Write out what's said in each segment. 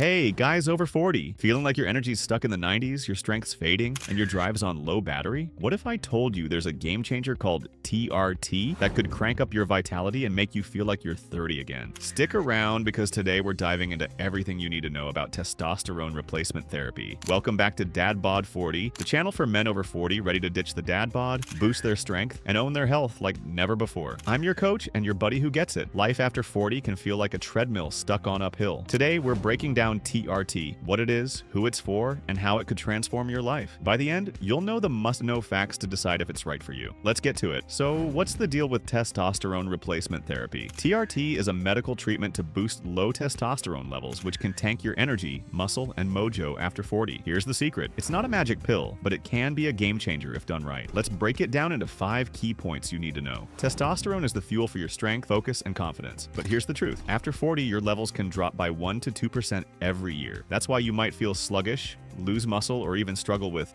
Hey, guys over 40, feeling like your energy's stuck in the 90s, your strength's fading, and your drive's on low battery? What if I told you there's a game changer called TRT that could crank up your vitality and make you feel like you're 30 again? Stick around because today we're diving into everything you need to know about testosterone replacement therapy. Welcome back to Dad Bod 40, the channel for men over 40 ready to ditch the dad bod, boost their strength, and own their health like never before. I'm your coach and your buddy who gets it. Life after 40 can feel like a treadmill stuck on uphill. Today we're breaking down TRT, what it is, who it's for, and how it could transform your life. By the end, you'll know the must-know facts to decide if it's right for you. Let's get to it. So, what's the deal with testosterone replacement therapy? TRT is a medical treatment to boost low testosterone levels, which can tank your energy, muscle, and mojo after 40. Here's the secret. It's not a magic pill, but it can be a game changer if done right. Let's break it down into 5 key points you need to know. Testosterone is the fuel for your strength, focus, and confidence. But here's the truth. After 40, your levels can drop by 1 to 2% every year. That's why you might feel sluggish, lose muscle, or even struggle with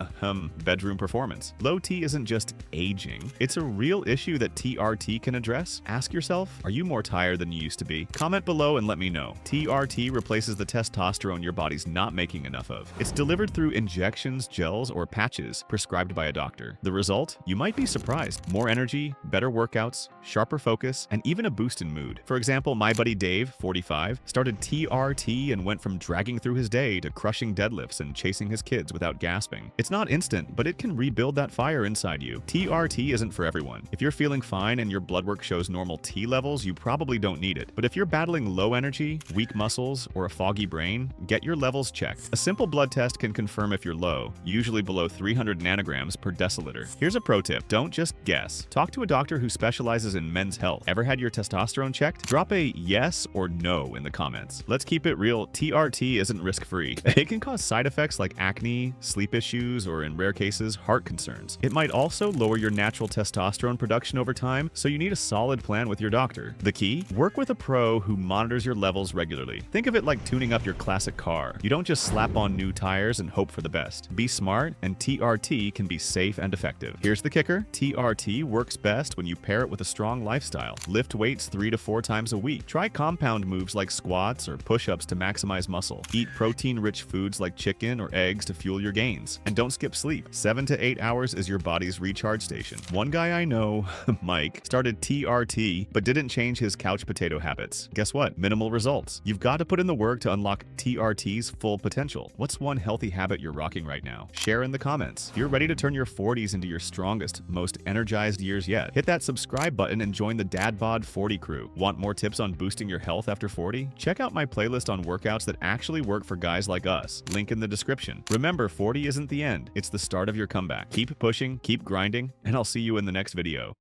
bedroom performance. Low T isn't just aging, it's a real issue that TRT can address. Ask yourself, are you more tired than you used to be? Comment below and let me know. TRT replaces the testosterone your body's not making enough of. It's delivered through injections, gels, or patches prescribed by a doctor. The result? You might be surprised. More energy, better workouts, sharper focus, and even a boost in mood. For example, my buddy Dave, 45, started TRT and went from dragging through his day to crushing deadlifts and chasing his kids without gasping. It's not instant, but it can rebuild that fire inside you. TRT isn't for everyone. If you're feeling fine and your blood work shows normal T levels, you probably don't need it. But if you're battling low energy, weak muscles, or a foggy brain, get your levels checked. A simple blood test can confirm if you're low, usually below 300 nanograms per deciliter. Here's a pro tip. Don't just guess. Talk to a doctor who specializes in men's health. Ever had your testosterone checked? Drop a yes or no in the comments. Let's keep it real. TRT isn't risk-free. It can cause side effects like acne, sleep issues, or in rare cases, heart concerns. It might also lower your natural testosterone production over time, so you need a solid plan with your doctor. The key? Work with a pro who monitors your levels regularly. Think of it like tuning up your classic car. You don't just slap on new tires and hope for the best. Be smart, and TRT can be safe and effective. Here's the kicker. TRT works best when you pair it with a strong lifestyle. Lift weights 3 to 4 times a week. Try compound moves like squats or push-ups to maximize muscle. Eat protein-rich foods like chicken or eggs to fuel your gains. And don't skip sleep. 7 to 8 hours is your body's recharge station. One guy I know, Mike, started TRT but didn't change his couch potato habits. Guess what? Minimal results. You've got to put in the work to unlock TRT's full potential. What's one healthy habit you're rocking right now? Share in the comments. If you're ready to turn your 40s into your strongest, most energized years yet, hit that subscribe button and join the Dad Bod 40 crew. Want more tips on boosting your health after 40? Check out my playlist on workouts that actually work for guys like us. Link in the description. Remember, 40 isn't the end. It's the start of your comeback. Keep pushing, keep grinding, and I'll see you in the next video.